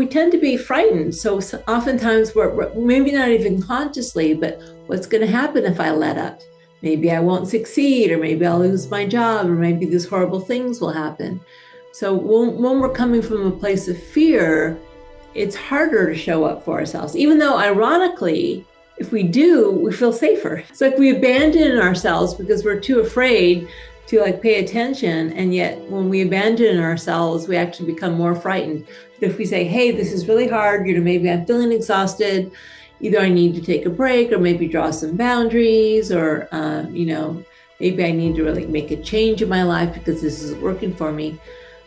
we tend to be frightened. So oftentimes we're maybe not even consciously, but what's going to happen if I let up? Maybe I won't succeed, or maybe I'll lose my job, or maybe these horrible things will happen. So when we're coming from a place of fear, it's harder to show up for ourselves, even though ironically, if we do, we feel safer. It's like we abandon ourselves because we're too afraid to pay attention. And yet when we abandon ourselves, we actually become more frightened. But if we say, hey, this is really hard, maybe I'm feeling exhausted, either I need to take a break, or maybe draw some boundaries, or, maybe I need to really make a change in my life because this isn't working for me.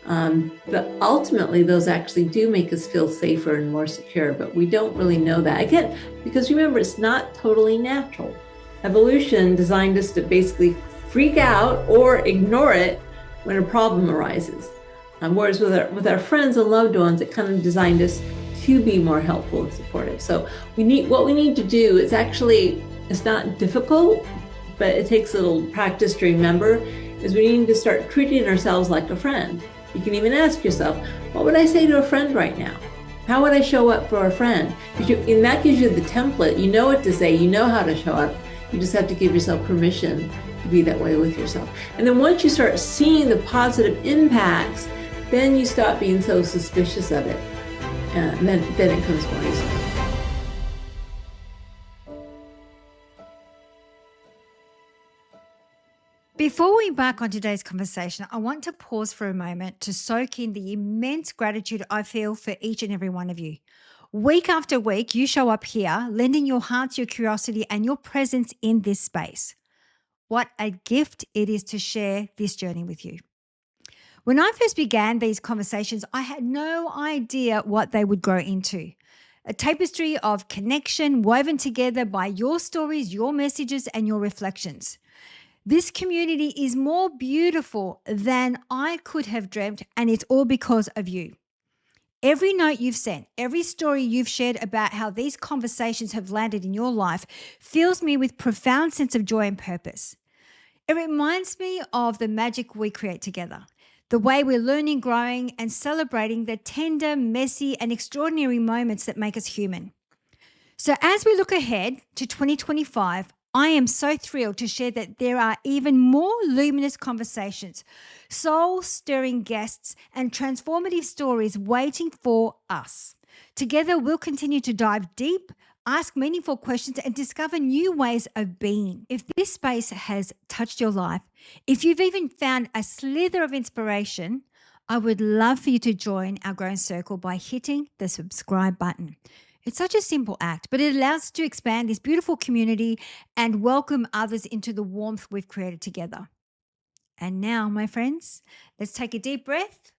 But ultimately, those actually do make us feel safer and more secure, but we don't really know that. Again, because remember, it's not totally natural. Evolution designed us to basically freak out or ignore it when a problem arises. Whereas with our friends and loved ones, it kind of designed us to be more helpful and supportive. So what we need to do is actually, it's not difficult, but it takes a little practice to remember, is we need to start treating ourselves like a friend. You can even ask yourself, what would I say to a friend right now? How would I show up for a friend? And that gives you the template. You know what to say, you know how to show up. You just have to give yourself permission to be that way with yourself. And then once you start seeing the positive impacts, then you stop being so suspicious of it. And then it comes more easily. Before we embark on today's conversation, I want to pause for a moment to soak in the immense gratitude I feel for each and every one of you. Week after week, you show up here, lending your hearts, your curiosity, and your presence in this space. What a gift it is to share this journey with you. When I first began these conversations, I had no idea what they would grow into. A tapestry of connection woven together by your stories, your messages, and your reflections. This community is more beautiful than I could have dreamt, and it's all because of you. Every note you've sent, every story you've shared about how these conversations have landed in your life fills me with profound sense of joy and purpose. It reminds me of the magic we create together, the way we're learning, growing, and celebrating the tender, messy, and extraordinary moments that make us human. So as we look ahead to 2025, I am so thrilled to share that there are even more luminous conversations, soul-stirring guests, and transformative stories waiting for us. Together, we'll continue to dive deep, ask meaningful questions, and discover new ways of being. If this space has touched your life, if you've even found a slither of inspiration, I would love for you to join our growing circle by hitting the subscribe button. It's such a simple act, but it allows us to expand this beautiful community and welcome others into the warmth we've created together. And now, my friends, let's take a deep breath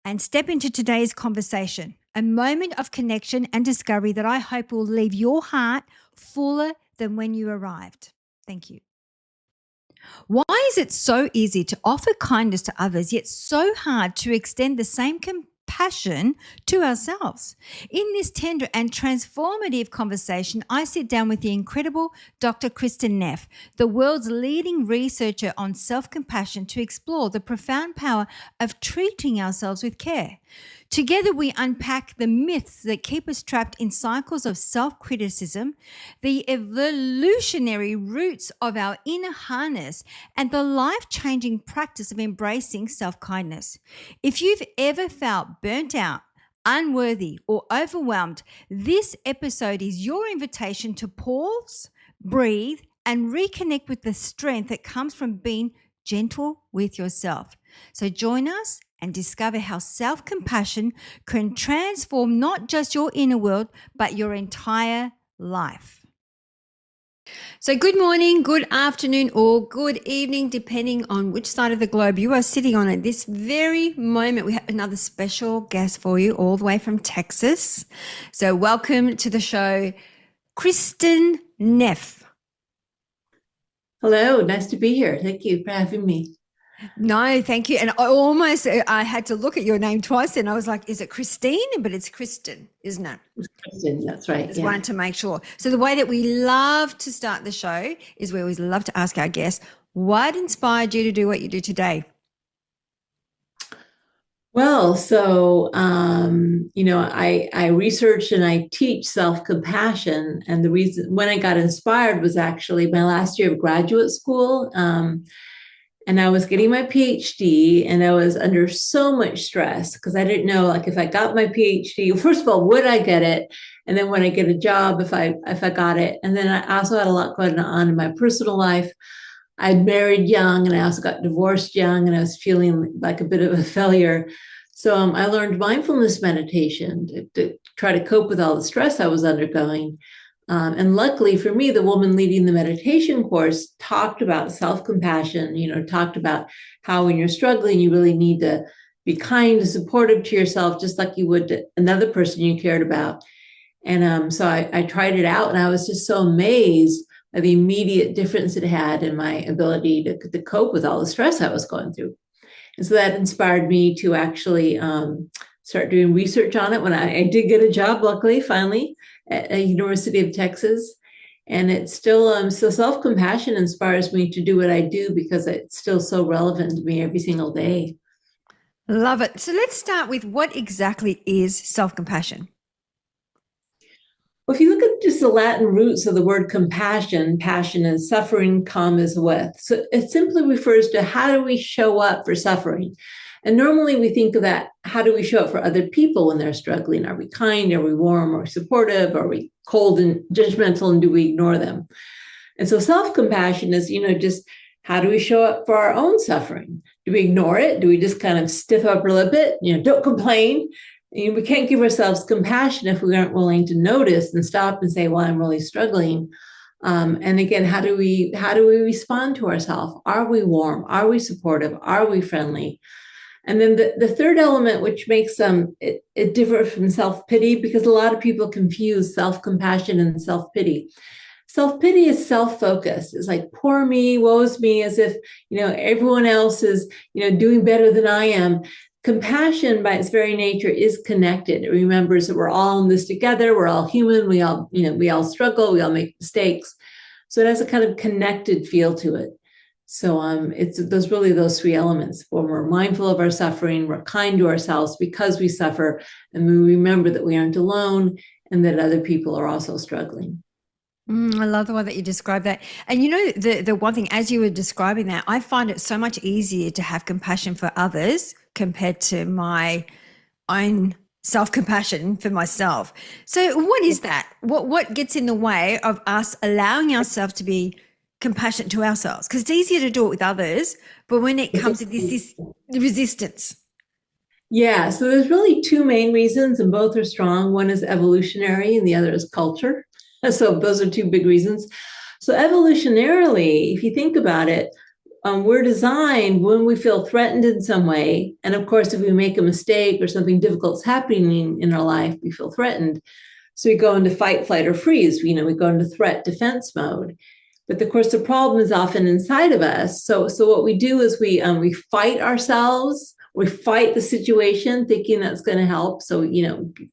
and step into today's conversation, a moment of connection and discovery that I hope will leave your heart fuller than when you arrived. Thank you. Why is it so easy to offer kindness to others, yet so hard to extend the same compassion to ourselves? In this tender and transformative conversation, I sit down with the incredible Dr. Kristin Neff, the world's leading researcher on self-compassion, to explore the profound power of treating ourselves with care. Together, we unpack the myths that keep us trapped in cycles of self-criticism, the evolutionary roots of our inner harness, and the life-changing practice of embracing self-kindness. If you've ever felt burnt out, unworthy, or overwhelmed, this episode is your invitation to pause, breathe, and reconnect with the strength that comes from being gentle with yourself. So join us and discover how self-compassion can transform not just your inner world, but your entire life. So good morning, good afternoon, or good evening, depending on which side of the globe you are sitting on at this very moment. We have another special guest for you all the way from Texas. So welcome to the show, Kristin Neff. Hello, nice to be here. Thank you for having me. No, thank you. And I had to look at your name twice and I was like, is it Christine? But it's Kristin, isn't it? It's Kristin, that's right. Just wanted to make sure. So the way that we love to start the show is we always love to ask our guests, what inspired you to do what you do today? Well, so I research and I teach self-compassion, and the reason when I got inspired was actually my last year of graduate school, and I was getting my PhD, and I was under so much stress because I didn't know, like, if I got my PhD, first of all, would I get it, and then when I get a job, if I got it, and then I also had a lot going on in my personal life. I'd married young and I also got divorced young and I was feeling like a bit of a failure. So I learned mindfulness meditation to try to cope with all the stress I was undergoing. And luckily for me, the woman leading the meditation course talked about self-compassion, talked about how when you're struggling, you really need to be kind and supportive to yourself, just like you would to another person you cared about. And so I tried it out and I was just so amazed by the immediate difference it had in my ability to cope with all the stress I was going through. And so that inspired me to actually start doing research on it when I did get a job, luckily, finally, at a University of Texas. And it's still, so self-compassion inspires me to do what I do because it's still so relevant to me every single day. Love it. So let's start with what exactly is self-compassion? Well, if you look at just the Latin roots of the word compassion, passion and suffering come as with. So it simply refers to how do we show up for suffering? And normally we think of that, how do we show up for other people when they're struggling? Are we kind? Are we warm or supportive? Are we cold and judgmental, and do we ignore them? And so self-compassion is, just how do we show up for our own suffering? Do we ignore it? Do we just kind of stiff upper lip it? Don't complain. We can't give ourselves compassion if we aren't willing to notice and stop and say, well, I'm really struggling. And again, how do we respond to ourselves? Are we warm? Are we supportive? Are we friendly? And then the third element, which makes it differ from self-pity, because a lot of people confuse self-compassion and self-pity. Self-pity is self-focused. It's like, poor me, woe is me, as if, everyone else is, doing better than I am. Compassion, by its very nature, is connected. It remembers that we're all in this together. We're all human. We all struggle. We all make mistakes. So it has a kind of connected feel to it. So it's those three elements. When we're mindful of our suffering, we're kind to ourselves because we suffer, and we remember that we aren't alone and that other people are also struggling. I love the way that you describe that. And the one thing, as you were describing that, I find it so much easier to have compassion for others compared to my own self-compassion for myself. So what is that? What gets in the way of us allowing ourselves to be compassionate to ourselves? Because it's easier to do it with others, but when it comes to this resistance. Yeah, so there's really two main reasons, and both are strong. One is evolutionary and the other is culture. So those are two big reasons. So evolutionarily, if you think about it, we're designed when we feel threatened in some way. And of course, if we make a mistake or something difficult is happening in our life, we feel threatened. So we go into fight, flight, or freeze. We go into threat defense mode. But of course, the problem is often inside of us. So what we do is we fight ourselves. We fight the situation, thinking that's going to help. So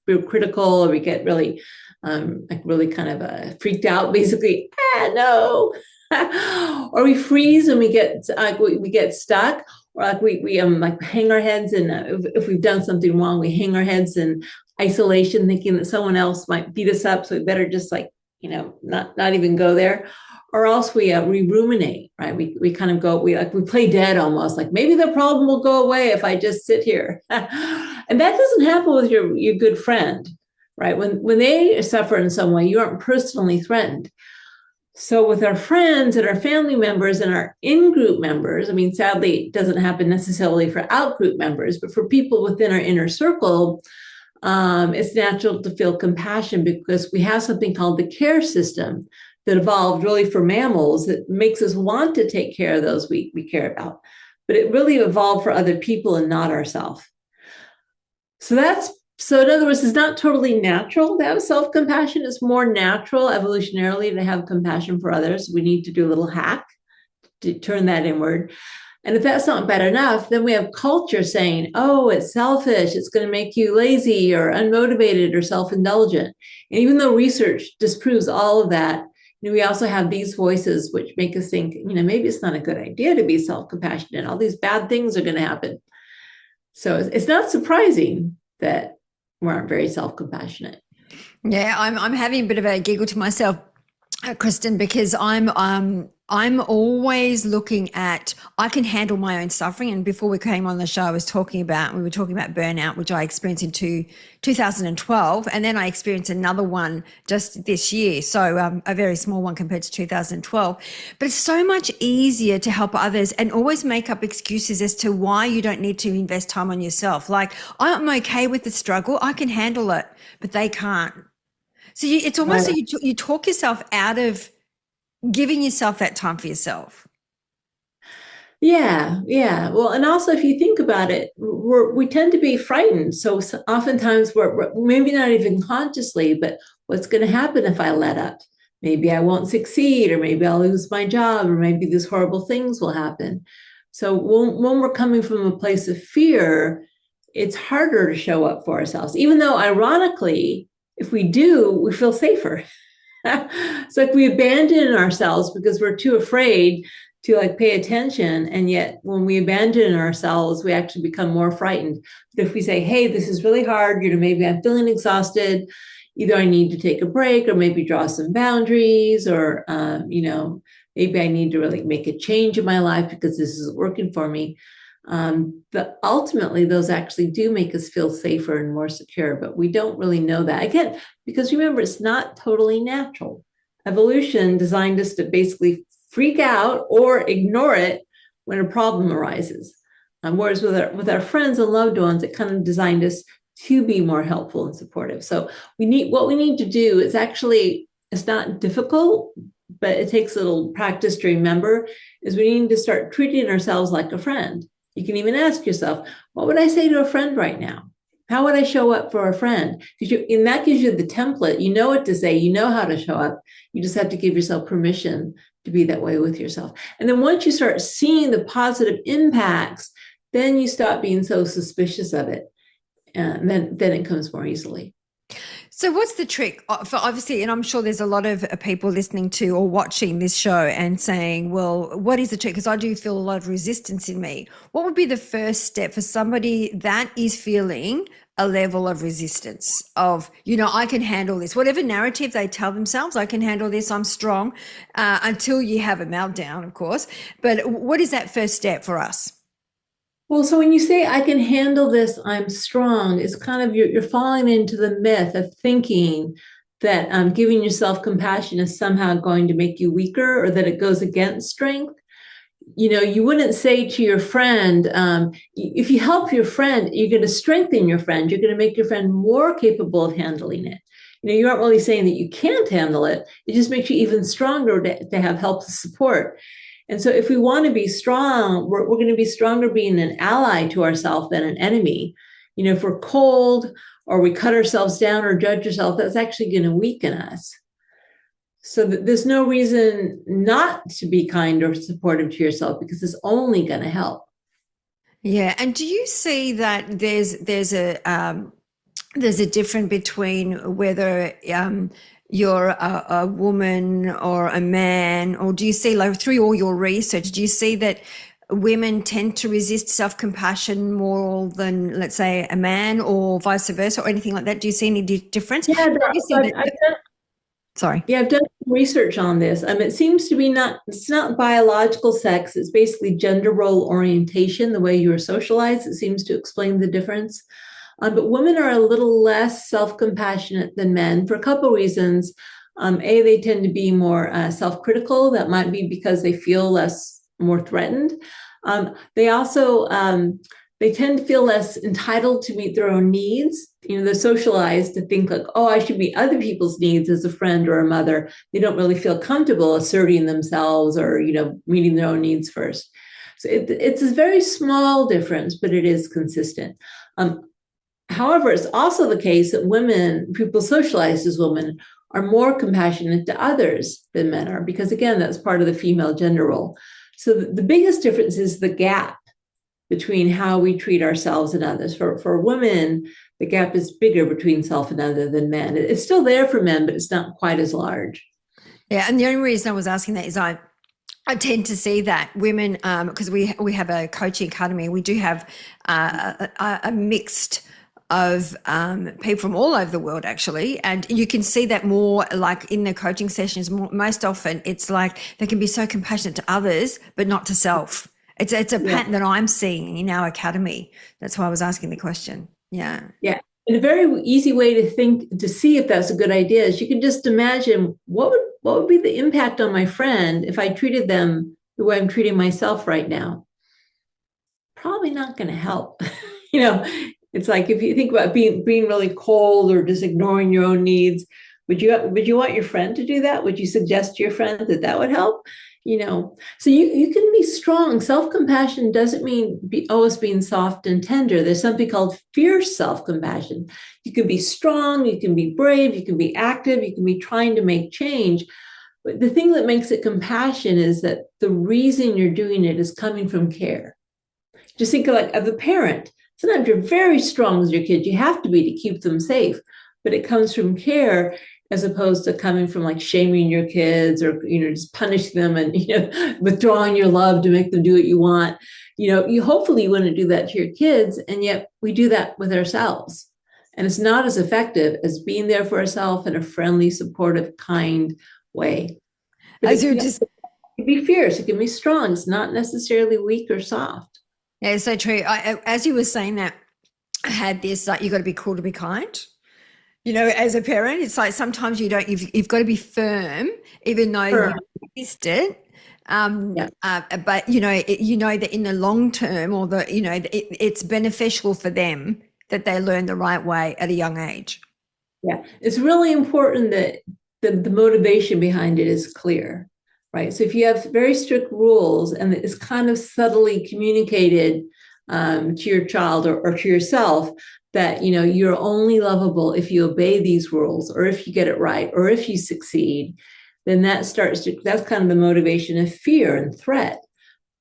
we're critical, or we get really really kind of freaked out, basically. No. Or we freeze and we get stuck, or we hang our heads, and if we've done something wrong, we hang our heads in isolation, thinking that someone else might beat us up, so we better just not even go there. Or else we ruminate, right? We kind of go, we play dead almost, like maybe the problem will go away if I just sit here. And that doesn't happen with your good friend, right? When they suffer in some way, you aren't personally threatened. So with our friends and our family members and our in-group members, sadly, it doesn't happen necessarily for out-group members, but for people within our inner circle, it's natural to feel compassion because we have something called the care system that evolved really for mammals that makes us want to take care of those we care about. But it really evolved for other people and not ourselves. So in other words, it's not totally natural to have self-compassion. It's more natural evolutionarily to have compassion for others. We need to do a little hack to turn that inward. And if that's not bad enough, then we have culture saying, oh, it's selfish, it's going to make you lazy or unmotivated or self-indulgent. And even though research disproves all of that, we also have these voices which make us think, maybe it's not a good idea to be self-compassionate. All these bad things are going to happen. So it's not surprising that we aren't very self-compassionate. Yeah, I'm having a bit of a giggle to myself, Kristin, because I'm always looking at I can handle my own suffering. And before we came on the show, we were talking about burnout, which I experienced in 2012, and then I experienced another one just this year. So a very small one compared to 2012. But it's so much easier to help others and always make up excuses as to why you don't need to invest time on yourself. Like, I'm okay with the struggle, I can handle it, but they can't. So it's almost like you talk yourself out of giving yourself that time for yourself. Yeah, yeah. Well, and also if you think about it, we tend to be frightened. So oftentimes we're maybe not even consciously, but what's going to happen if I let up? Maybe I won't succeed, or maybe I'll lose my job, or maybe these horrible things will happen. So when we're coming from a place of fear, it's harder to show up for ourselves, even though ironically, if we do, we feel safer. It's like we abandon ourselves because we're too afraid to like pay attention. And yet when we abandon ourselves, we actually become more frightened. But if we say, hey, this is really hard, maybe I'm feeling exhausted, either I need to take a break or maybe draw some boundaries, or, maybe I need to really make a change in my life because this isn't working for me. But ultimately, those actually do make us feel safer and more secure, but we don't really know that. Again, because remember, it's not totally natural. Evolution designed us to basically freak out or ignore it when a problem arises. Whereas with our friends and loved ones, it kind of designed us to be more helpful and supportive. So what we need to do is actually, it's not difficult, but it takes a little practice to remember, is we need to start treating ourselves like a friend. You can even ask yourself, what would I say to a friend right now? How would I show up for a friend? And that gives you the template. You know what to say. You know how to show up. You just have to give yourself permission to be that way with yourself. And then once you start seeing the positive impacts, then you stop being so suspicious of it. And then it comes more easily. So what's the trick for, obviously, and I'm sure there's a lot of people listening to or watching this show and saying, well, what is the trick? Because I do feel a lot of resistance in me. What would be the first step for somebody that is feeling a level of resistance of, I can handle this, whatever narrative they tell themselves, I can handle this, I'm strong, until you have a meltdown, of course. But what is that first step for us? Well, so when you say I can handle this, I'm strong, it's kind of you're falling into the myth of thinking that giving yourself compassion is somehow going to make you weaker, or that it goes against strength. You wouldn't say to your friend, if you help your friend, you're going to strengthen your friend. You're going to make your friend more capable of handling it. You aren't really saying that you can't handle it. It just makes you even stronger to have help and support. And so if we want to be strong, we're going to be stronger being an ally to ourselves than an enemy. If we're cold or we cut ourselves down or judge ourselves, that's actually going to weaken us. So there's no reason not to be kind or supportive to yourself, because it's only going to help. Yeah. And do you see that there's a difference between whether you're a woman or a man, or do you see, like, through all your research, do you see that women tend to resist self-compassion more than, let's say, a man, or vice versa, or anything like that? Do you see any difference? Yeah, Sorry. Yeah, I've done research on this. It seems to be it's not biological sex. It's basically gender role orientation, the way you are socialized. It seems to explain the difference. But women are a little less self-compassionate than men for a couple of reasons. They tend to be more self-critical. That might be because they feel more threatened. They also they tend to feel less entitled to meet their own needs. They're socialized to think like, oh, I should meet other people's needs as a friend or a mother. They don't really feel comfortable asserting themselves or, meeting their own needs first. So it's a very small difference, but it is consistent. However, it's also the case that people socialized as women, are more compassionate to others than men are, because again, that's part of the female gender role. So the biggest difference is the gap between how we treat ourselves and others. For women, the gap is bigger between self and other than men. It's still there for men, but it's not quite as large. Yeah, and the only reason I was asking that is I tend to see that women, because we have a coaching academy, we do have a mixed of people from all over the world, actually, and you can see that more like in the coaching sessions. Most often, it's like they can be so compassionate to others, but not to self. It's a pattern that I'm seeing in our academy. That's why I was asking the question. Yeah. Yeah. And a very easy way to see if that's a good idea is you can just imagine what would be the impact on my friend if I treated them the way I'm treating myself right now. Probably not going to help. you know, it's like if you think about being really cold or just ignoring your own needs, would you want your friend to do that? Would you suggest to your friend that would help? So you can be strong. Self-compassion doesn't mean always being soft and tender. There's something called fierce self-compassion. You can be strong, you can be brave, you can be active, you can be trying to make change. But the thing that makes it compassion is that the reason you're doing it is coming from care. Just think of a parent. Sometimes you're very strong with your kids. You have to be to keep them safe, but it comes from care as opposed to coming from like shaming your kids or, just punishing them and, withdrawing your love to make them do what you want. You hopefully wouldn't do that to your kids. And yet we do that with ourselves. And it's not as effective as being there for ourselves in a friendly, supportive, kind way. But it can be fierce. It can be strong. It's not necessarily weak or soft. Yeah, it's so true. As you were saying that, I had this, like, you got to be cool to be kind. As a parent, it's like sometimes you've got to be firm, even though you resist it. But you know that in the long term, or it's beneficial for them that they learn the right way at a young age. Yeah, it's really important that the motivation behind it is clear, right? So if you have very strict rules and it's kind of subtly communicated to your child or to yourself, that you're only lovable if you obey these rules or if you get it right or if you succeed, then that's kind of the motivation of fear and threat.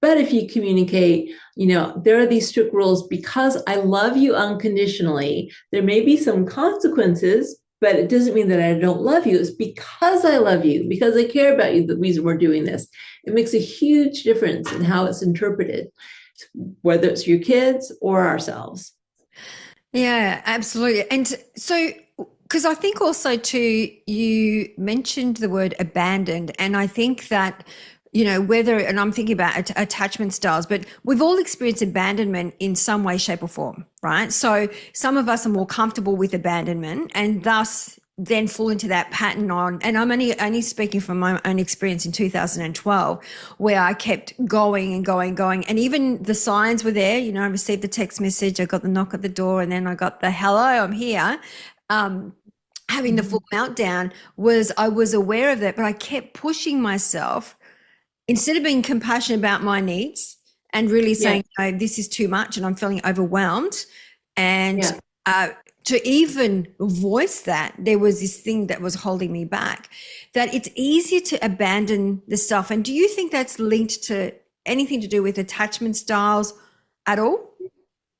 But if you communicate, there are these strict rules because I love you unconditionally. There may be some consequences, but it doesn't mean that I don't love you. It's because I love you, because I care about you, the reason we're doing this. It makes a huge difference in how it's interpreted, whether it's your kids or ourselves. Yeah, absolutely. And so, because I think also too, you mentioned the word abandoned, and I think that, and I'm thinking about attachment styles, but we've all experienced abandonment in some way, shape or form, right? So some of us are more comfortable with abandonment and thus then fall into that pattern and I'm only speaking from my own experience in 2012, where I kept going and going, and even the signs were there. I received the text message, I got the knock at the door, and then I got the hello, I'm here. Having the full meltdown I was aware of that, but I kept pushing myself instead of being compassionate about my needs and really saying, oh, this is too much and I'm feeling overwhelmed. And to even voice that, there was this thing that was holding me back, that it's easier to abandon the stuff. And do you think that's linked to anything to do with attachment styles at all?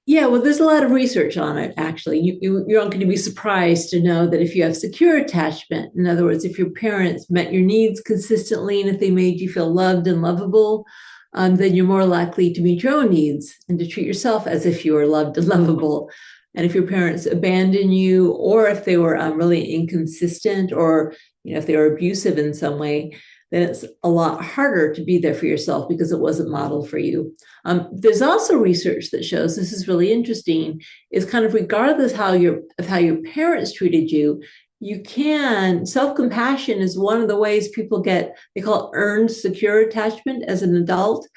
Yeah, well, there's a lot of research on it, actually. You're not going to be surprised to know that if you have secure attachment, in other words, if your parents met your needs consistently and if they made you feel loved and lovable, then you're more likely to meet your own needs and to treat yourself as if you were loved and lovable. And if your parents abandon you, or if they were really inconsistent, or if they were abusive in some way, then it's a lot harder to be there for yourself because it wasn't modeled for you. There's also research that shows, this is really interesting, is kind of regardless of how your parents treated you, self-compassion is one of the ways people they call it earned secure attachment as an adult.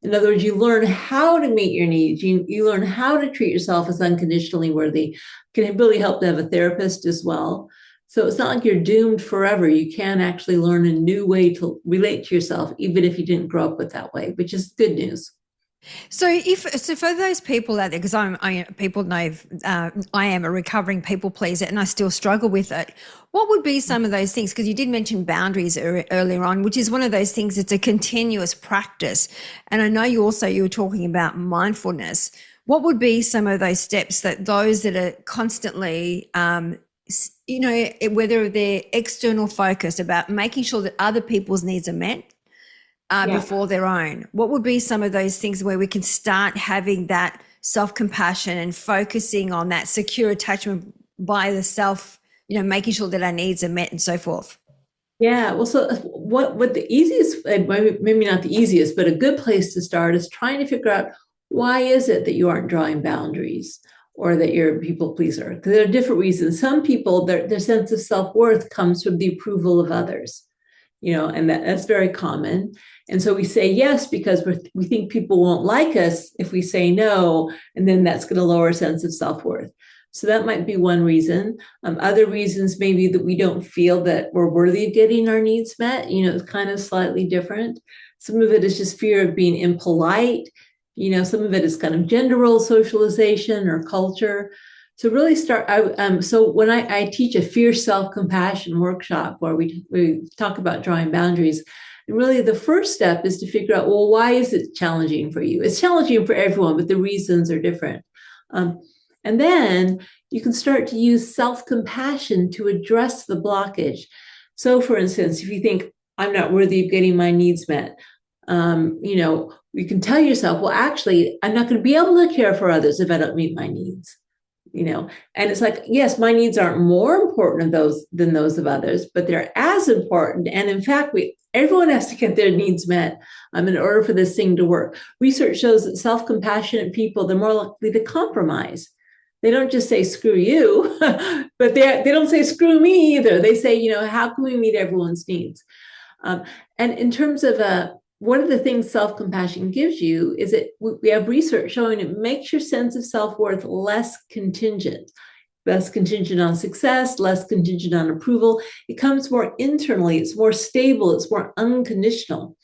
In other words, you learn how to meet your needs. You learn how to treat yourself as unconditionally worthy. It can really help to have a therapist as well. So it's not like you're doomed forever. You can actually learn a new way to relate to yourself, even if you didn't grow up with that way, which is good news. So for those people out there, because people know I am a recovering people pleaser and I still struggle with it. What would be some of those things? Because you did mention boundaries earlier on, which is one of those things. It's a continuous practice. And I know you were talking about mindfulness. What would be some of those steps that those that are constantly, whether they're external focused about making sure that other people's needs are met, Yeah. before their own? What would be some of those things where we can start having that self-compassion and focusing on that secure attachment by the self, making sure that our needs are met and so forth? Yeah, well, so what the easiest, and maybe not the easiest, but a good place to start is trying to figure out, why is it that you aren't drawing boundaries or that you're a people pleaser? Because there are different reasons. Some people, their sense of self-worth comes from the approval of others, and that's very common. And so we say yes because we think people won't like us if we say no, and then that's going to lower a sense of self-worth. So that might be one reason. Other reasons may be that we don't feel that we're worthy of getting our needs met. It's kind of slightly different. Some of it is just fear of being impolite. Some of it is kind of gender role socialization or culture. So really start. So when I teach a fierce self-compassion workshop where we talk about drawing boundaries, and really the first step is to figure out, well, why is it challenging for you? It's challenging for everyone, but the reasons are different. And then you can start to use self-compassion to address the blockage. So for instance, if you think, I'm not worthy of getting my needs met, you can tell yourself, well, actually, I'm not going to be able to care for others if I don't meet my needs. And it's like, yes, my needs aren't more important than those of others, but they're as important. And in fact, everyone has to get their needs met in order for this thing to work. Research shows that self-compassionate people, they're more likely to compromise. They don't just say, screw you, but they don't say, screw me either. They say, how can we meet everyone's needs? And in terms of one of the things self-compassion gives you is that we have research showing it makes your sense of self-worth less contingent on success, less contingent on approval. It comes more internally, it's more stable, it's more unconditional.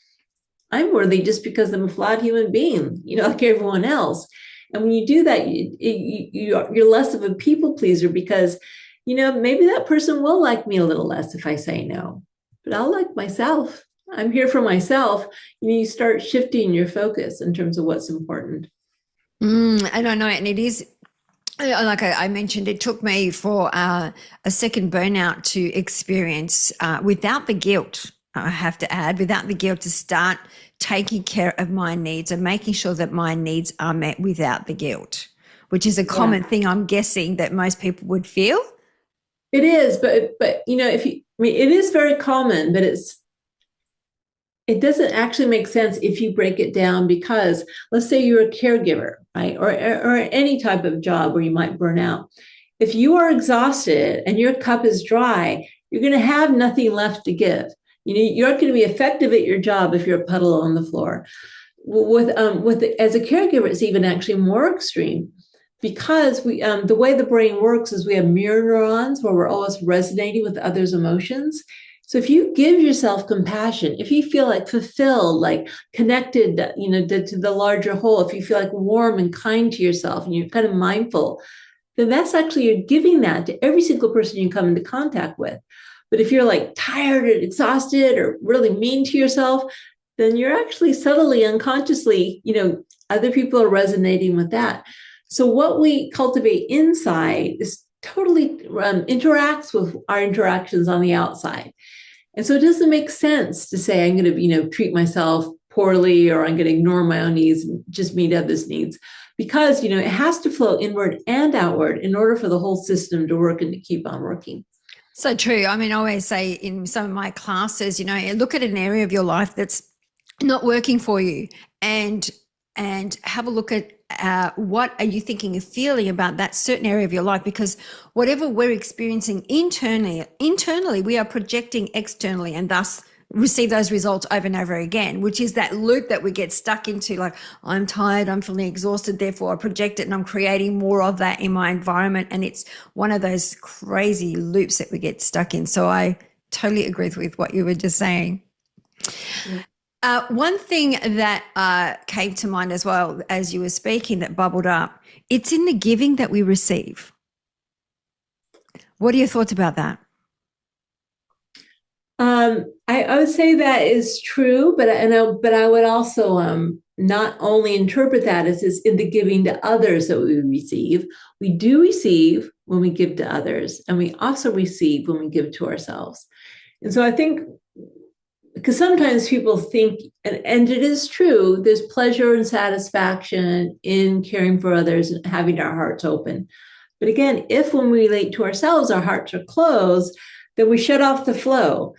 I'm worthy just because I'm a flawed human being, like everyone else. And when you do that, you're less of a people pleaser because, maybe that person will like me a little less if I say no, but I'll like myself. I'm here for myself. You start shifting your focus in terms of what's important. I don't know. And it is, like I mentioned, it took me for a second burnout to experience without the guilt, I have to add, without the guilt, to start taking care of my needs and making sure that my needs are met without the guilt, which is a common thing I'm guessing that most people would feel. It is, but it is very common, but it doesn't actually make sense if you break it down, because let's say you're a caregiver, right? Or any type of job where you might burn out. If you are exhausted and your cup is dry, you're going to have nothing left to give. You're not going to be effective at your job if you're a puddle on the floor. As a caregiver, it's even actually more extreme, because the way the brain works is we have mirror neurons where we're always resonating with others' emotions. So if you give yourself compassion, if you feel like fulfilled, like connected, to the larger whole, if you feel like warm and kind to yourself and you're kind of mindful, then that's actually, you're giving that to every single person you come into contact with. But if you're like tired or exhausted or really mean to yourself, then you're actually subtly, unconsciously, other people are resonating with that. So what we cultivate inside is totally interacts with our interactions on the outside. And so it doesn't make sense to say, I'm going to, treat myself poorly, or I'm going to ignore my own needs and just meet others' needs, because, it has to flow inward and outward in order for the whole system to work and to keep on working. So true. I mean, I always say in some of my classes, look at an area of your life that's not working for you and have a look at what are you thinking and feeling about that certain area of your life, because whatever we're experiencing internally, we are projecting externally, and thus receive those results over and over again, which is that loop that we get stuck into. Like, I'm tired, I'm feeling exhausted, therefore I project it and I'm creating more of that in my environment. And it's one of those crazy loops that we get stuck in. So I totally agree with what you were just saying. Yeah. One thing that came to mind as well as you were speaking that bubbled up, it's in the giving that we receive. What are your thoughts about that? I would say that is true, but I would also not only interpret that as is in the giving to others that we receive. We do receive when we give to others, and we also receive when we give to ourselves. And so I think because sometimes people think, and it is true, there's pleasure and satisfaction in caring for others and having our hearts open. But again, if when we relate to ourselves, our hearts are closed, then we shut off the flow.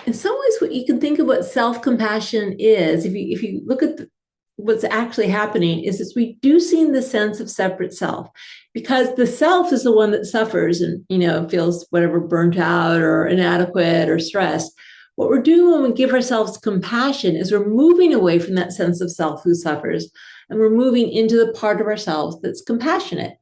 In some ways, what you can think of what self-compassion is, if you look at what's actually happening, is it's reducing the sense of separate self, because the self is the one that suffers and feels whatever, burnt out or inadequate or stressed. What we're doing when we give ourselves compassion is we're moving away from that sense of self who suffers, and we're moving into the part of ourselves that's compassionate.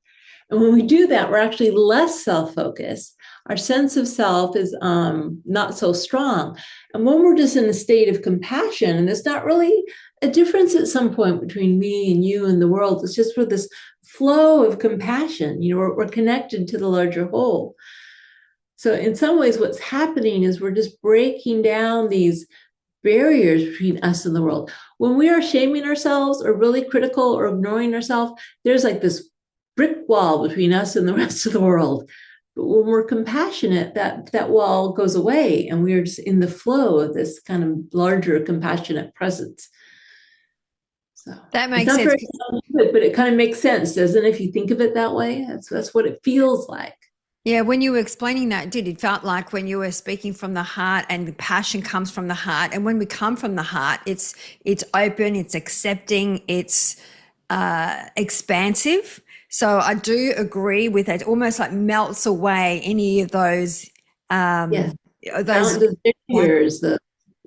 And when we do that, we're actually less self-focused. Our sense of self is not so strong. And when we're just in a state of compassion, and there's not really a difference at some point between me and you and the world, it's just for this flow of compassion. We're connected to the larger whole. So in some ways, what's happening is we're just breaking down these barriers between us and the world. When we are shaming ourselves or really critical or ignoring ourselves, there's like this brick wall between us and the rest of the world. But when we're compassionate, that wall goes away, and we're just in the flow of this kind of larger compassionate presence. So That makes it's not sense. very good, but it kind of makes sense, doesn't it? If you think of it that way, that's what it feels like. Yeah, when you were explaining that, it felt like when you were speaking from the heart, and the passion comes from the heart. And when we come from the heart, it's open, it's accepting, it's expansive. So I do agree with that. It almost like melts away any of those Yes. those The barriers,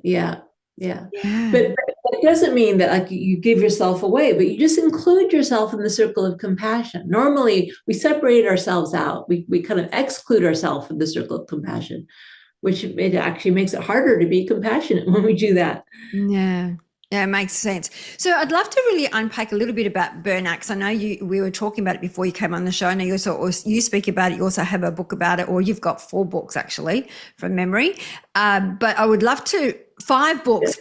yeah. yeah. But it doesn't mean that like you give yourself away, but you just include yourself in the circle of compassion. Normally, we separate ourselves out. We kind of exclude ourselves from the circle of compassion, which it actually makes it harder to be compassionate when we do that. Yeah. Yeah, it makes sense. So I'd love to really unpack a little bit about burnout, because I know we were talking about it before you came on the show. I know you speak about it. You also have a book about it, or you've got 4 books actually from memory. But I would love to, 5 books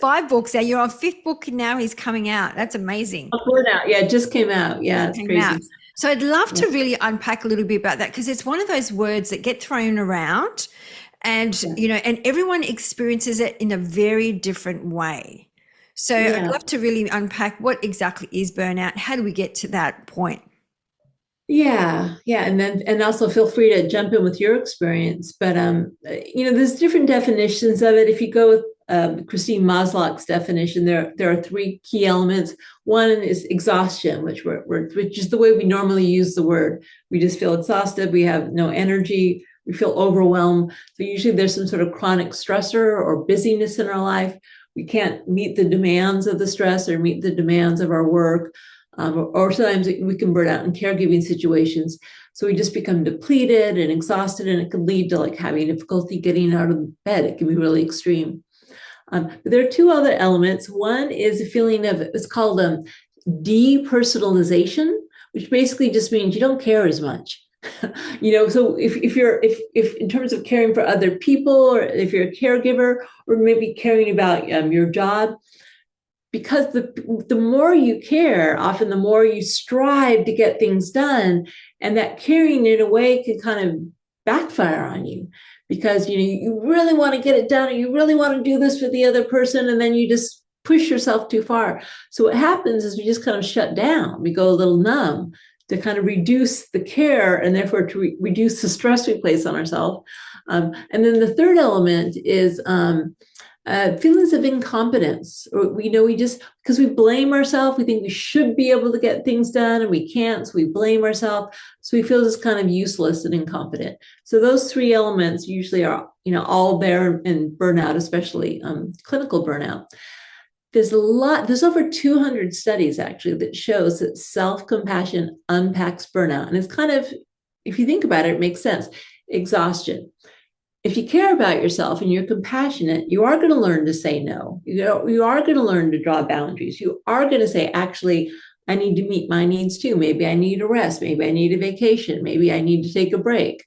now. You're on 5th book now. He's coming out. That's amazing. Burnout, yeah, it just came out. Yeah, it's Came crazy. out. So I'd love to really unpack a little bit about that, because it's one of those words that get thrown around, and and everyone experiences it in a very different way. So I'd love to really unpack what exactly is burnout. How do we get to that point? Yeah, and also feel free to jump in with your experience. But there's different definitions of it. If you go with Christine Maslach's definition, there are 3 key elements. One is exhaustion, which is the way we normally use the word. We just feel exhausted. We have no energy. We feel overwhelmed. So usually there's some sort of chronic stressor or busyness in our life. We can't meet the demands of the stress or meet the demands of our work. Or sometimes we can burn out in caregiving situations. So we just become depleted and exhausted, and it can lead to like having difficulty getting out of bed. It can be really extreme. But there are 2 other elements. One is a feeling of, it's called depersonalization, which basically just means you don't care as much. So if in terms of caring for other people, or if you're a caregiver, or maybe caring about your job, because the more you care, often the more you strive to get things done, and that caring in a way can kind of backfire on you, because you really want to get it done, or you really want to do this for the other person, and then you just push yourself too far. So what happens is we just kind of shut down. We go a little numb to kind of reduce the care, and therefore to reduce the stress we place on ourselves. And then the third element is feelings of incompetence, or we just, because we blame ourselves, we think we should be able to get things done and we can't, so we blame ourselves, so we feel just kind of useless and incompetent. So those 3 elements usually are all there in burnout, especially clinical burnout. There's over 200 studies actually that shows that self-compassion unpacks burnout. And it's kind of, if you think about it, it makes sense. Exhaustion. If you care about yourself and you're compassionate, you are going to learn to say no. You are going to learn to draw boundaries. You are going to say, actually, I need to meet my needs too. Maybe I need a rest. Maybe I need a vacation. Maybe I need to take a break,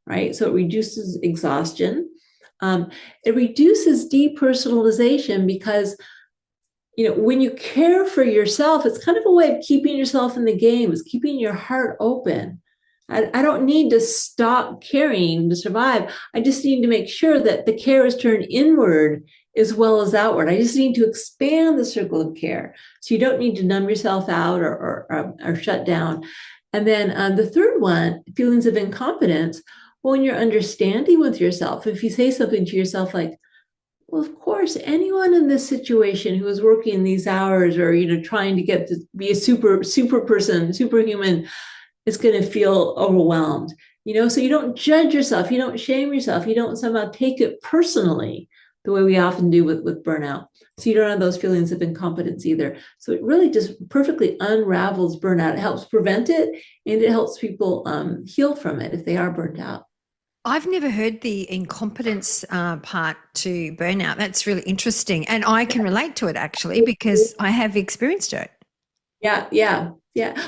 right? So it reduces exhaustion. It reduces depersonalization, because when you care for yourself, it's kind of a way of keeping yourself in the game. It's keeping your heart open. I don't need to stop caring to survive. I just need to make sure that the care is turned inward as well as outward. I just need to expand the circle of care. So you don't need to numb yourself out or shut down. And then the third one, feelings of incompetence. Well, when you're understanding with yourself, if you say something to yourself like, well, of course, anyone in this situation who is working these hours or, trying to get to be a super person, superhuman, is going to feel overwhelmed, so you don't judge yourself, you don't shame yourself, you don't somehow take it personally the way we often do with burnout. So you don't have those feelings of incompetence either. So it really just perfectly unravels burnout. It helps prevent it, and it helps people heal from it if they are burned out. I've never heard the incompetence part to burnout. That's really interesting. And I can relate to it actually because I have experienced it. Yeah.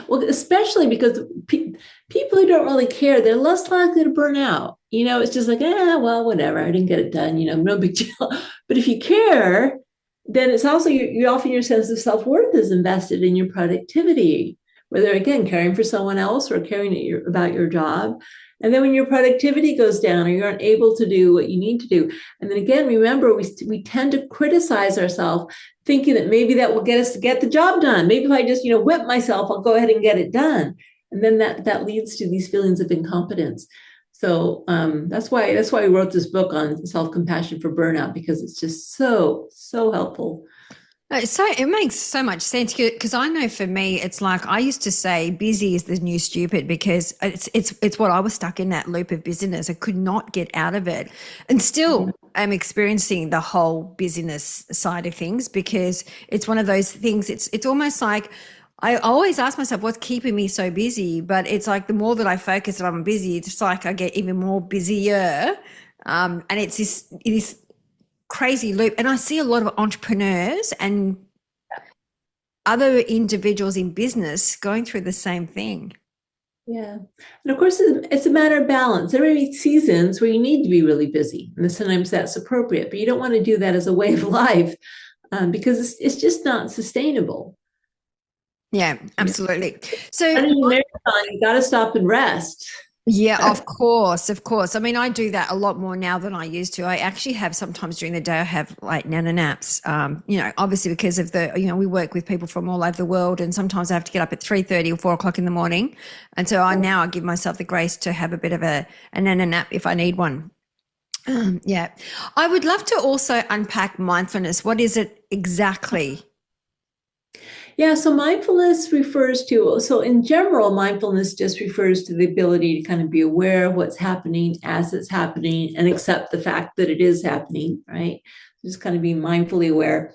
Well, especially because people who don't really care, they're less likely to burn out. It's just like, well, whatever. I didn't get it done. No big deal. But if you care, then it's also you often your sense of self-worth is invested in your productivity, whether again caring for someone else or caring about your job. And then when your productivity goes down or you aren't able to do what you need to do, and then again, remember, we tend to criticize ourselves, thinking that maybe that will get us to get the job done. Maybe if I just, whip myself, I'll go ahead and get it done. And then that leads to these feelings of incompetence. So that's why we wrote this book on self-compassion for burnout, because it's just so helpful. So it makes so much sense because I know for me, it's like I used to say busy is the new stupid because it's what I was stuck in, that loop of busyness. I could not get out of it, and still I'm experiencing the whole busyness side of things because it's one of those things. It's almost like I always ask myself what's keeping me so busy, but it's like the more that I focus that I'm busy, it's like I get even more busier, and it's this crazy loop. And I see a lot of entrepreneurs and other individuals in business going through the same thing. Yeah. And of course, it's a matter of balance. There may be seasons where you need to be really busy, and sometimes that's appropriate, but you don't want to do that as a way of life because it's just not sustainable. Yeah, absolutely. So you got to stop and rest. Yeah, of course. I mean, I do that a lot more now than I used to. I actually have sometimes during the day, I have like nana naps, obviously because of we work with people from all over the world, and sometimes I have to get up at 3:30 or 4 o'clock in the morning. And so I give myself the grace to have a bit of a nana nap if I need one. Yeah. I would love to also unpack mindfulness. What is it exactly? Yeah, so mindfulness so in general, mindfulness just refers to the ability to kind of be aware of what's happening as it's happening and accept the fact that it is happening, right? Just kind of be mindfully aware.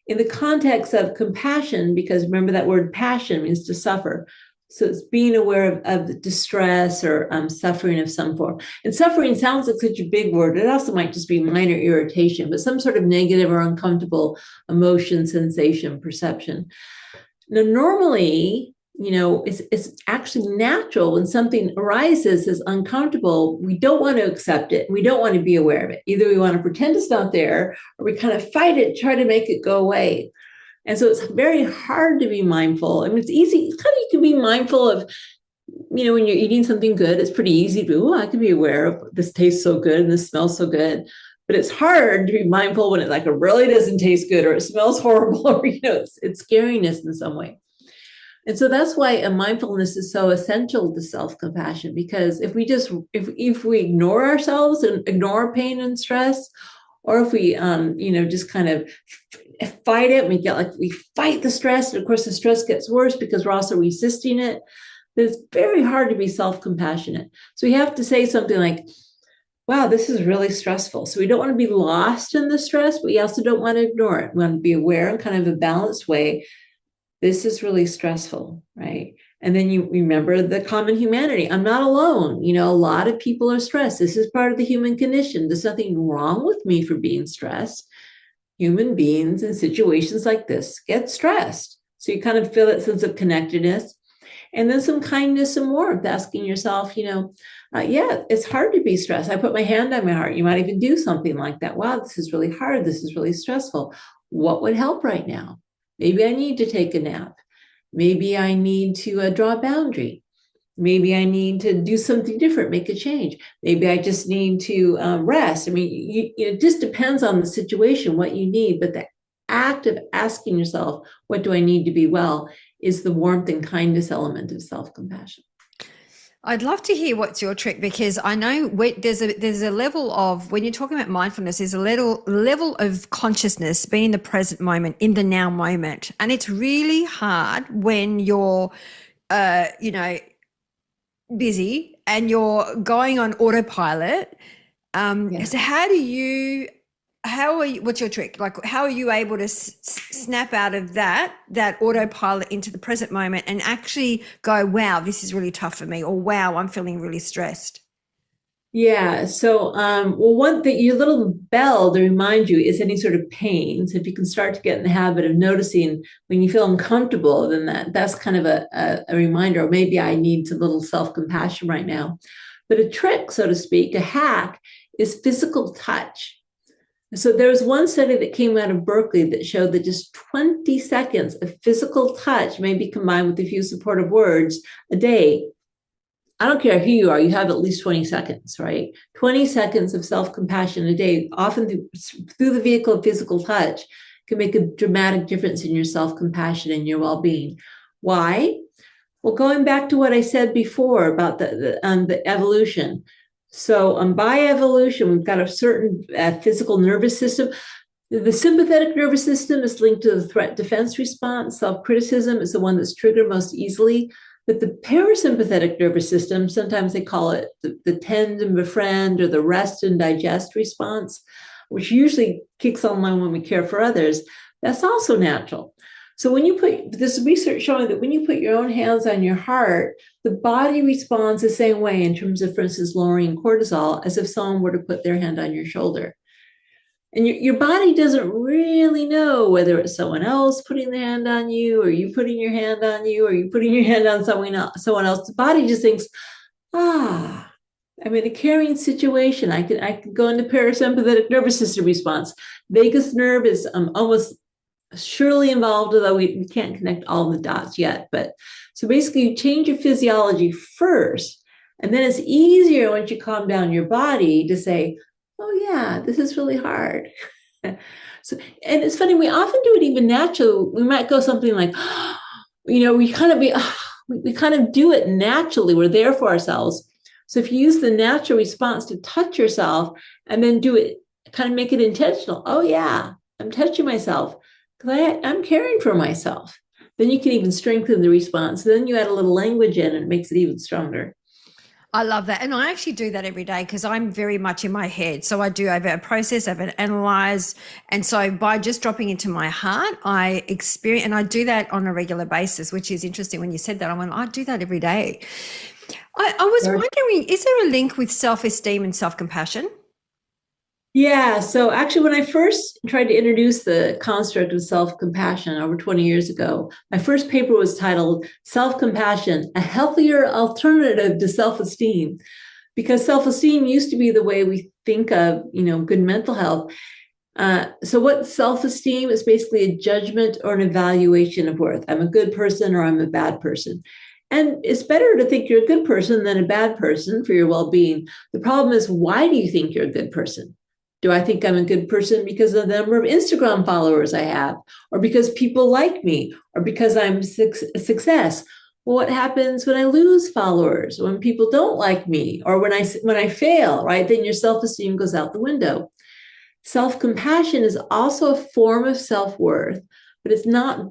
In the context of compassion, because remember that word passion means to suffer. So it's being aware of distress or suffering of some form. And suffering sounds like such a big word. It also might just be minor irritation, but some sort of negative or uncomfortable emotion, sensation, perception. Now, normally, it's actually natural when something arises as uncomfortable. We don't want to accept it. We don't want to be aware of it. Either we want to pretend it's not there, or we kind of fight it, try to make it go away. And so it's very hard to be mindful. I mean, it's easy. You can be mindful of, when you're eating something good, it's pretty easy to, I can be aware of this tastes so good and this smells so good. But it's hard to be mindful when it really doesn't taste good or it smells horrible or, it's scariness in some way. And so that's why a mindfulness is so essential to self-compassion, because if we ignore ourselves and ignore pain and stress, or if we, just kind of fight it, we fight the stress. And of course, the stress gets worse because we're also resisting it. But it's very hard to be self-compassionate. So we have to say something like, wow, this is really stressful. So we don't want to be lost in the stress, but we also don't want to ignore it. We want to be aware in kind of a balanced way. This is really stressful, right? And then you remember the common humanity. I'm not alone. A lot of people are stressed. This is part of the human condition. There's nothing wrong with me for being stressed. Human beings in situations like this get stressed. So you kind of feel that sense of connectedness. And then some kindness and warmth, asking yourself, it's hard to be stressed. I put my hand on my heart. You might even do something like that. Wow, this is really hard. This is really stressful. What would help right now? Maybe I need to take a nap. Maybe I need to draw a boundary. Maybe I need to do something different, make a change. Maybe I just need to rest. I mean, it just depends on the situation, what you need. But the act of asking yourself, what do I need to be well, is the warmth and kindness element of self-compassion. I'd love to hear what's your trick, because I know there's a level of, when you're talking about mindfulness, there's a level of consciousness, being in the present moment, in the now moment. And it's really hard when you're, busy and you're going on autopilot. So what's your trick? Like, how are you able to snap out of that autopilot into the present moment and actually go, wow, this is really tough for me, or wow, I'm feeling really stressed? Yeah. So, one thing, your little bell to remind you is any sort of pain. So if you can start to get in the habit of noticing when you feel uncomfortable, then that's kind of a reminder, or maybe I need a little self-compassion right now. But a trick, so to speak, a hack, is physical touch. So there was one study that came out of Berkeley that showed that just 20 seconds of physical touch, maybe combined with a few supportive words a day. I don't care who you are, you have at least 20 seconds, right? 20 seconds of self-compassion a day, often through the vehicle of physical touch, can make a dramatic difference in your self-compassion and your well-being. Why? Well, going back to what I said before about the evolution. So by evolution, we've got a certain physical nervous system. The sympathetic nervous system is linked to the threat defense response. Self-criticism is the one that's triggered most easily. But the parasympathetic nervous system, sometimes they call it the tend and befriend, or the rest and digest response, which usually kicks online when we care for others, that's also natural. So when you put this research showing that when you put your own hands on your heart, the body responds the same way in terms of, for instance, lowering cortisol, as if someone were to put their hand on your shoulder. And your body doesn't really know whether it's someone else putting the hand on you, or you putting your hand on you, or you putting your hand on someone else. The body just thinks, I'm in a caring situation. I can go into parasympathetic nervous system response. Vagus nerve is almost surely involved, although we can't connect all the dots yet. But so basically, you change your physiology first, and then it's easier once you calm down your body to say, oh yeah, this is really hard. So, and it's funny, we often do it even naturally. We might go something like, we kind of do it naturally. We're there for ourselves. So if you use the natural response to touch yourself, and then do it, kind of make it intentional. Oh yeah, I'm touching myself because I'm caring for myself. Then you can even strengthen the response. Then you add a little language in, and it makes it even stronger. I love that. And I actually do that every day, because I'm very much in my head. So I have a process, I have an analyze. And so by just dropping into my heart, I experience, and I do that on a regular basis, which is interesting. When you said that, I went, I do that every day. I was wondering, is there a link with self-esteem and self-compassion? Yeah. So actually, when I first tried to introduce the construct of self-compassion over 20 years ago, my first paper was titled Self-Compassion, a Healthier Alternative to Self-Esteem. Because self-esteem used to be the way we think of, good mental health. So what self-esteem is basically a judgment or an evaluation of worth. I'm a good person or I'm a bad person. And it's better to think you're a good person than a bad person for your well-being. The problem is, why do you think you're a good person? Do I think I'm a good person because of the number of Instagram followers I have, or because people like me, or because I'm a success? Well, what happens when I lose followers, when people don't like me, or when I fail, right? Then your self-esteem goes out the window. Self-compassion is also a form of self-worth, but it's not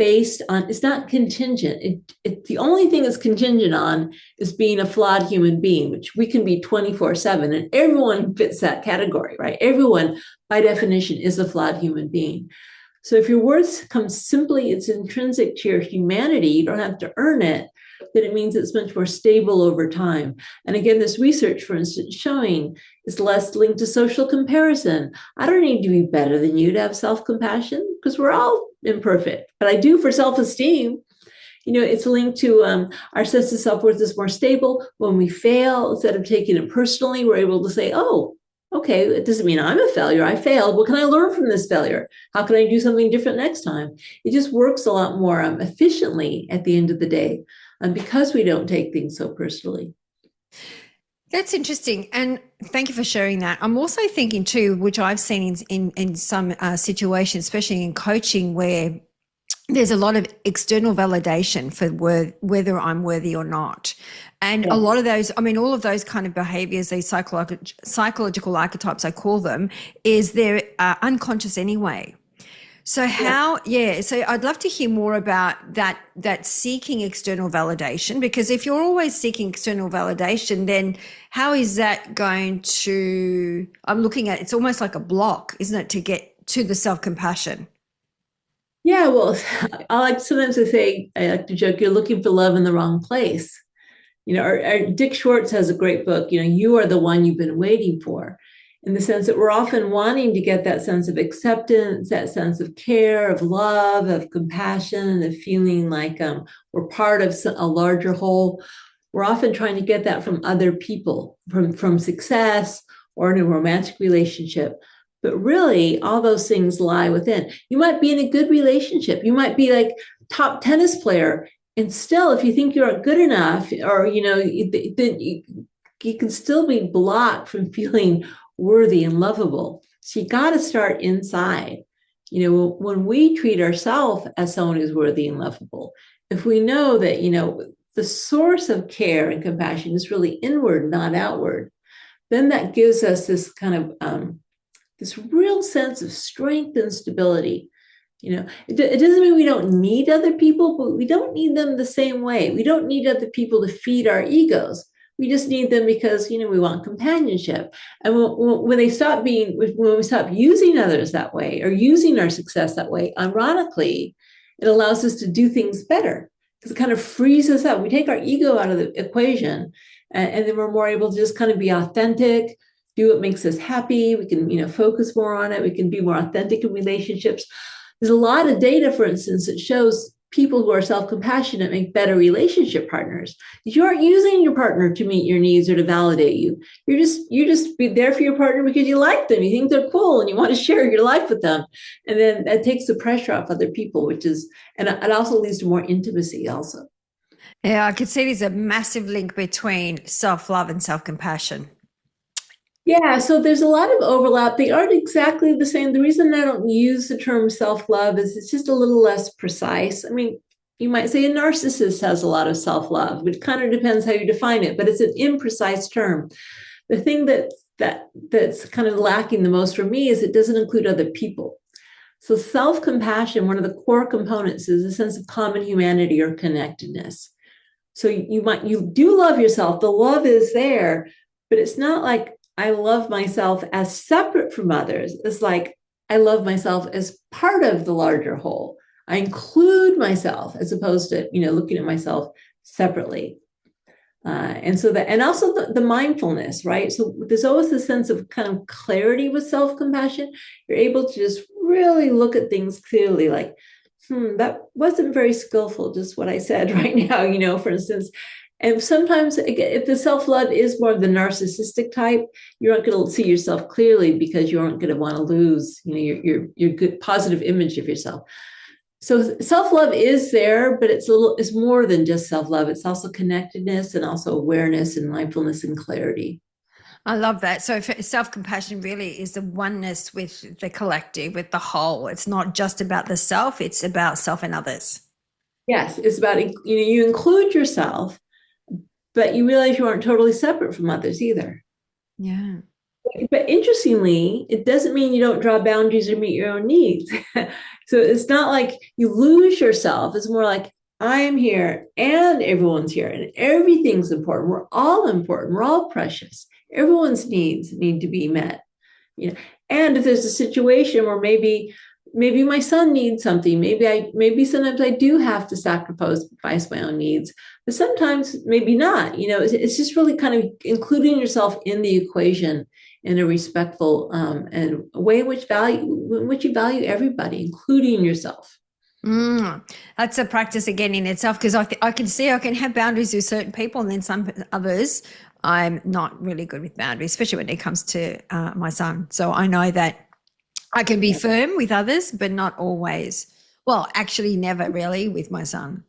contingent. The only thing it's contingent on is being a flawed human being, which we can be 24/7, and everyone fits that category, right? Everyone, by definition, is a flawed human being. So if your worth comes simply, it's intrinsic to your humanity, you don't have to earn it, then it means it's much more stable over time. And again, this research, for instance, showing is less linked to social comparison. I don't need to be better than you to have self-compassion, because we're all imperfect, but I do for self-esteem. It's linked to our sense of self-worth is more stable. When we fail, instead of taking it personally, we're able to say, oh, okay, it doesn't mean I'm a failure. I failed. What can I learn from this failure? How can I do something different next time? It just works a lot more efficiently at the end of the day. because we don't take things so personally. That's interesting. And thank you for sharing that. I'm also thinking too, which I've seen in some situations, especially in coaching, where there's a lot of external validation for whether I'm worthy or not. And a lot of those, I mean, all of those kind of behaviors, these psychological archetypes, I call them, is they're unconscious anyway. So so I'd love to hear more about that seeking external validation, because if you're always seeking external validation, then how is that going to, I'm looking at, it's almost like a block, isn't it, to get to the self-compassion? Yeah, well, I like sometimes I like to joke, you're looking for love in the wrong place. Our Dick Schwartz has a great book, you are the one you've been waiting for, in the sense that we're often wanting to get that sense of acceptance, that sense of care, of love, of compassion, of feeling like we're part of a larger whole. We're often trying to get that from other people, from success or in a romantic relationship. But really, all those things lie within. You might be in a good relationship. You might be like top tennis player. And still, if you think you aren't good enough, or, then you can still be blocked from feeling worthy and lovable. So you got to start inside. When we treat ourselves as someone who's worthy and lovable, if we know that, the source of care and compassion is really inward, not outward, then that gives us this kind of this real sense of strength and stability. It doesn't mean we don't need other people, but we don't need them the same way. We don't need other people to feed our egos. We just need them because, we want companionship. And when we stop using others that way, or using our success that way, ironically, it allows us to do things better, because it kind of frees us up. We take our ego out of the equation, and then we're more able to just kind of be authentic, do what makes us happy. We can, focus more on it. We can be more authentic in relationships. There's a lot of data, for instance, that shows people who are self-compassionate make better relationship partners. You aren't using your partner to meet your needs or to validate you. You're just be there for your partner because you like them. You think they're cool and you want to share your life with them. And then that takes the pressure off other people, and it also leads to more intimacy also. Yeah, I could see there's a massive link between self-love and self-compassion. Yeah, so there's a lot of overlap. They aren't exactly the same. The reason I don't use the term self-love is it's just a little less precise. I mean, you might say a narcissist has a lot of self-love, but it kind of depends how you define it, but it's an imprecise term. The thing that's kind of lacking the most for me is it doesn't include other people. So self-compassion, one of the core components, is a sense of common humanity or connectedness. So you do love yourself. The love is there, but it's not like I love myself as separate from others. It's like I love myself as part of the larger whole. I include myself as opposed to, looking at myself separately. And also the mindfulness, right? So there's always a sense of kind of clarity with self-compassion. You're able to just really look at things clearly, like, that wasn't very skillful, just what I said right now, for instance. And sometimes if the self-love is more of the narcissistic type, you aren't going to see yourself clearly because you aren't going to want to lose, your good positive image of yourself. So self-love is there, but it's more than just self-love. It's also connectedness and also awareness and mindfulness and clarity. I love that. So self-compassion really is the oneness with the collective, with the whole. It's not just about the self, it's about self and others. Yes, it's about, you include yourself, but you realize you aren't totally separate from others either. Yeah. But interestingly, it doesn't mean you don't draw boundaries or meet your own needs. So it's not like you lose yourself. It's more like, I'm here and everyone's here and everything's important. We're all important. We're all precious. Everyone's needs need to be met. And if there's a situation where maybe my son needs something, maybe sometimes I do have to sacrifice my own needs, but sometimes maybe not. It's just really kind of including yourself in the equation in a respectful and way in which you value everybody, including yourself. That's a practice again in itself, because I can see I can have boundaries with certain people, and then some others I'm not really good with boundaries, especially when it comes to my son. So I know that I can be firm with others, but not always. Well, actually never really with my son.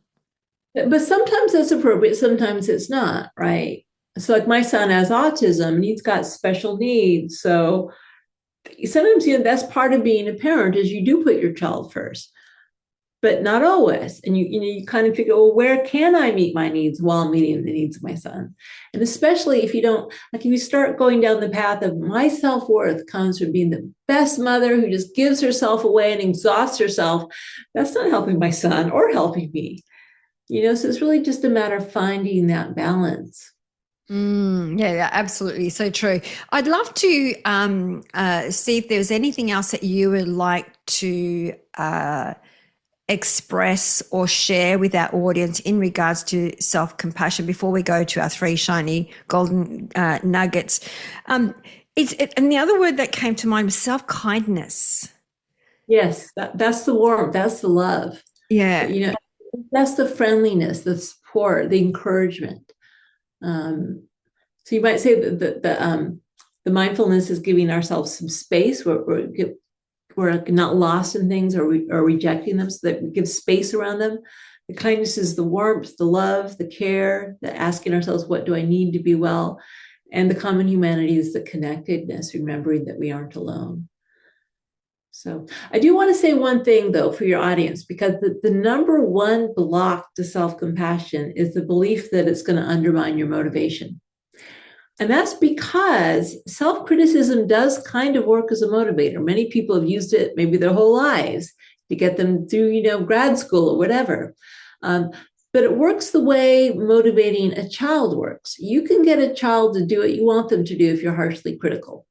But sometimes that's appropriate, sometimes it's not, right? So, like my son has autism and he's got special needs. So sometimes, that's part of being a parent is you do put your child first, but not always. And you kind of figure, well, where can I meet my needs while meeting the needs of my son? And especially if you don't, like if you start going down the path of my self-worth comes from being the best mother who just gives herself away and exhausts herself, that's not helping my son or helping me. So it's really just a matter of finding that balance. Yeah, absolutely. So true. I'd love to see if there's anything else that you would like to express or share with our audience in regards to self-compassion before we go to our three shiny golden nuggets. And the other word that came to mind was self-kindness. Yes, that's the warmth, that's the love. Yeah. That's the friendliness, the support, the encouragement. So you might say that the mindfulness is giving ourselves some space where we're not lost in things or rejecting them, so that we give space around them. The kindness is the warmth, the love, the care, the asking ourselves, what do I need to be well? And the common humanity is the connectedness, remembering that we aren't alone. So I do want to say one thing, though, for your audience, because the number one block to self-compassion is the belief that it's going to undermine your motivation. And that's because self-criticism does kind of work as a motivator. Many people have used it maybe their whole lives to get them through, grad school or whatever. But it works the way motivating a child works. You can get a child to do what you want them to do if you're harshly critical.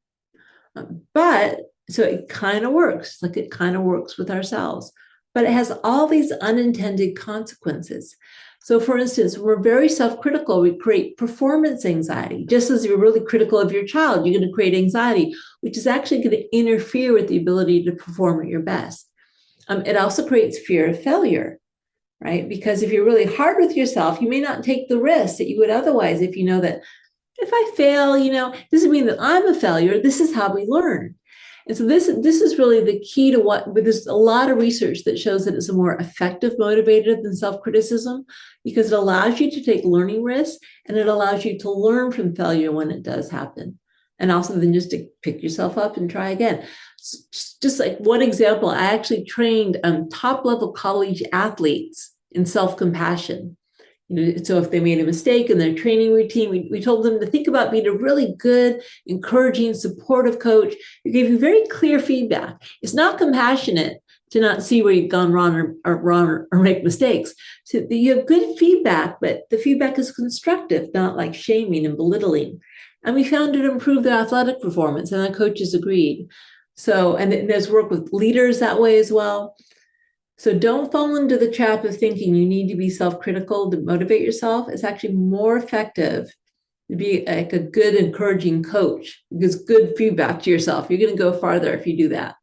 But so it kind of works, like it kind of works with ourselves, but it has all these unintended consequences. So for instance, we're very self-critical, we create performance anxiety. Just as you're really critical of your child, you're going to create anxiety, which is actually going to interfere with the ability to perform at your best. It also creates fear of failure, right? Because if you're really hard with yourself, you may not take the risk that you would otherwise if you know that if I fail, doesn't mean that I'm a failure. This is how we learn. And so this is really the key to what, but there's a lot of research that shows that it's a more effective motivator than self-criticism because it allows you to take learning risks and it allows you to learn from failure when it does happen. And also then just to pick yourself up and try again. Just like one example, I actually trained top-level college athletes in self-compassion. So if they made a mistake in their training routine, we told them to think about being a really good, encouraging, supportive coach who gave you very clear feedback. It's not compassionate to not see where you've gone wrong or make mistakes. So you have good feedback, but the feedback is constructive, not like shaming and belittling. And we found it improved their athletic performance, and the coaches agreed. So, and there's work with leaders that way as well. So don't fall into the trap of thinking you need to be self-critical to motivate yourself. It's actually more effective to be like a good, encouraging coach because good feedback to yourself. You're going to go farther if you do that.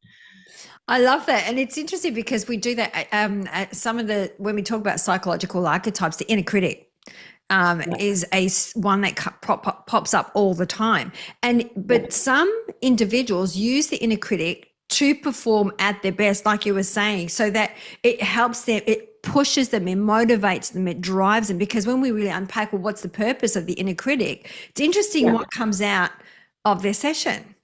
I love that. And it's interesting because we do that at when we talk about psychological archetypes, the inner critic is one that pops up all the time. But some individuals use the inner critic to perform at their best, like you were saying, so that it helps them, it pushes them, it motivates them, it drives them. Because when we really unpack, well, what's the purpose of the inner critic? It's interesting what comes out of their session.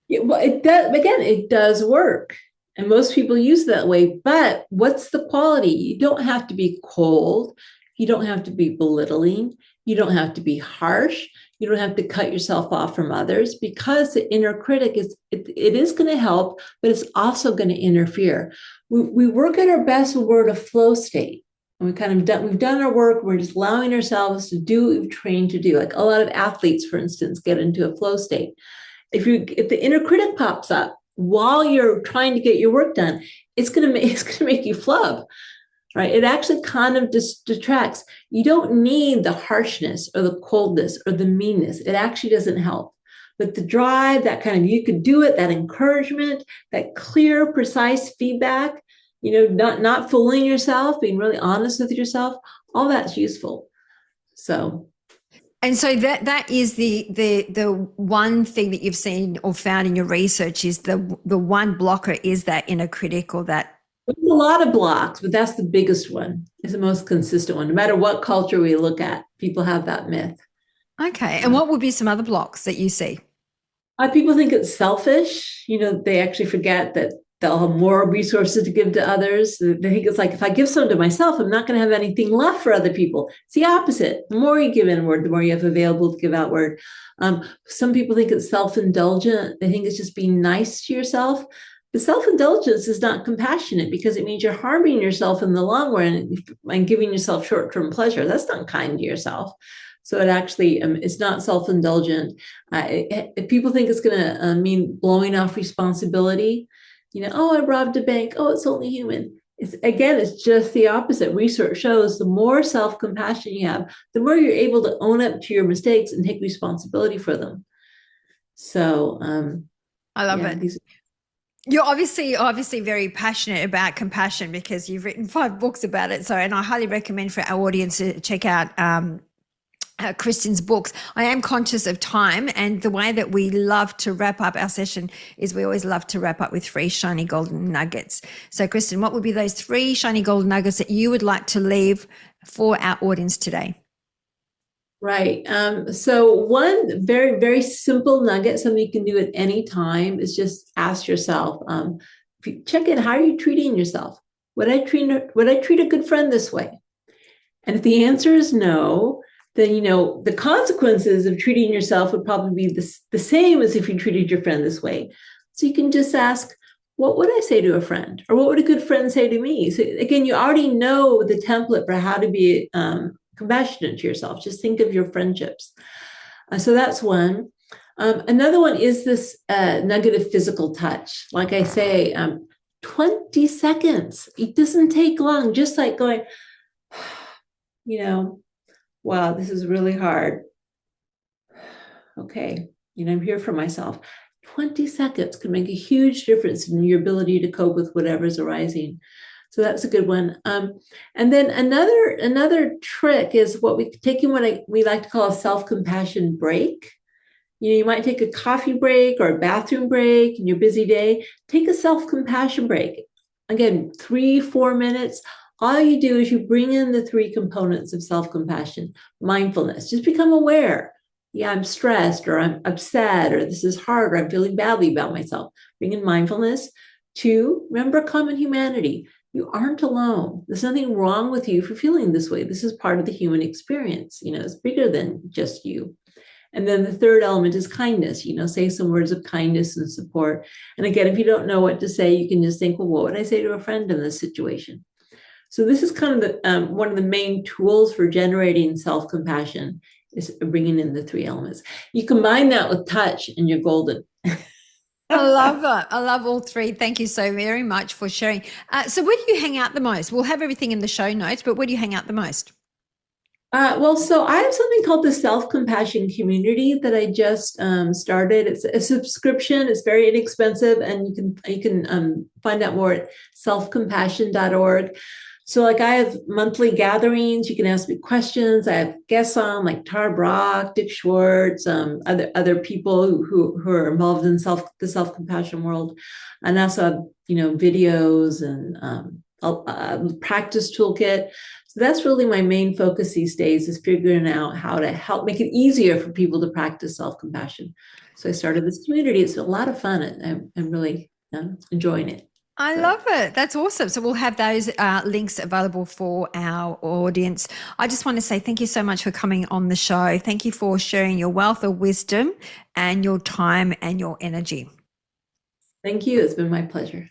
Yeah, well, it does. Again, it does work, and most people use it that way. But what's the quality? You don't have to be cold. You don't have to be belittling. You don't have to be harsh. You don't have to cut yourself off from others because the inner critic it is going to help, but it's also going to interfere. We work at our best when we're in a flow state. And we've done our work. We're just allowing ourselves to do what we've trained to do. Like a lot of athletes, for instance, get into a flow state. If the inner critic pops up while you're trying to get your work done, it's going to make you flub. Right? It actually kind of detracts. You don't need the harshness or the coldness or the meanness. It actually doesn't help. But the drive, that kind of, you could do it, that encouragement, that clear, precise feedback, not fooling yourself, being really honest with yourself, all that's useful. So. And so that is the one thing that you've seen or found in your research is the one blocker is that inner critic or that There's a lot of blocks, but that's the biggest one. It's the most consistent one. No matter what culture we look at, people have that myth. Okay. And what would be some other blocks that you see? People think it's selfish. They actually forget that they'll have more resources to give to others. They think it's like, if I give some to myself, I'm not going to have anything left for other people. It's the opposite. The more you give inward, the more you have available to give outward. Some people think it's self-indulgent. They think it's just being nice to yourself. But self-indulgence is not compassionate, because it means you're harming yourself in the long run and giving yourself short-term pleasure. That's not kind to yourself. So it actually it's not self-indulgent. If people think it's going to mean blowing off responsibility, oh, I robbed a bank. Oh, it's only human. It's just the opposite. Research shows the more self-compassion you have, the more you're able to own up to your mistakes and take responsibility for them. So I love it. You're obviously very passionate about compassion, because you've written 5 books about it. So, and I highly recommend for our audience to check out Kristin's books. I am conscious of time, and the way that we love to wrap up our session is we always love to wrap up with 3 shiny golden nuggets. So, Kristin, what would be those 3 shiny golden nuggets that you would like to leave for our audience today? Right. So one very, very simple nugget, something you can do at any time, is just ask yourself, if you check in, how are you treating yourself? Would I treat a good friend this way? And if the answer is no, then the consequences of treating yourself would probably be the same as if you treated your friend this way. So you can just ask, what would I say to a friend? Or what would a good friend say to me? So again, you already know the template for how to be compassionate to yourself. Just think of your friendships. So that's one. Another one is this nugget of physical touch. Like I say, 20 seconds. It doesn't take long. Just like going, wow, this is really hard. Okay, I'm here for myself. 20 seconds can make a huge difference in your ability to cope with whatever's arising. So that's a good one. And then another trick is what we like to call a self-compassion break. You might take a coffee break or a bathroom break in your busy day. Take a self-compassion break. Again, 3-4 minutes. All you do is you bring in the 3 components of self-compassion. Mindfulness, just become aware. Yeah, I'm stressed, or I'm upset, or this is hard, or I'm feeling badly about myself. Bring in mindfulness. 2, remember common humanity. You aren't alone. There's nothing wrong with you for feeling this way. This is part of the human experience. It's bigger than just you. And then the 3rd element is kindness. Say some words of kindness and support. And again, if you don't know what to say, you can just think, well, what would I say to a friend in this situation? So this is kind of one of the main tools for generating self-compassion, is bringing in the 3 elements. You combine that with touch and you're golden. I love it. I love all 3. Thank you so very much for sharing. So where do you hang out the most? We'll have everything in the show notes, but where do you hang out the most? So I have something called the Self-Compassion Community that I just started. It's a subscription. It's very inexpensive, and you can find out more at selfcompassion.org. So like I have monthly gatherings. You can ask me questions. I have guests on like Tara Brock, Dick Schwartz, other people who are involved in the self-compassion world. And also have, videos and a practice toolkit. So that's really my main focus these days, is figuring out how to help make it easier for people to practice self-compassion. So I started this community. It's a lot of fun, and I'm really enjoying it. I love it. That's awesome. So we'll have those links available for our audience. I just want to say thank you so much for coming on the show. Thank you for sharing your wealth of wisdom and your time and your energy. Thank you. It's been my pleasure.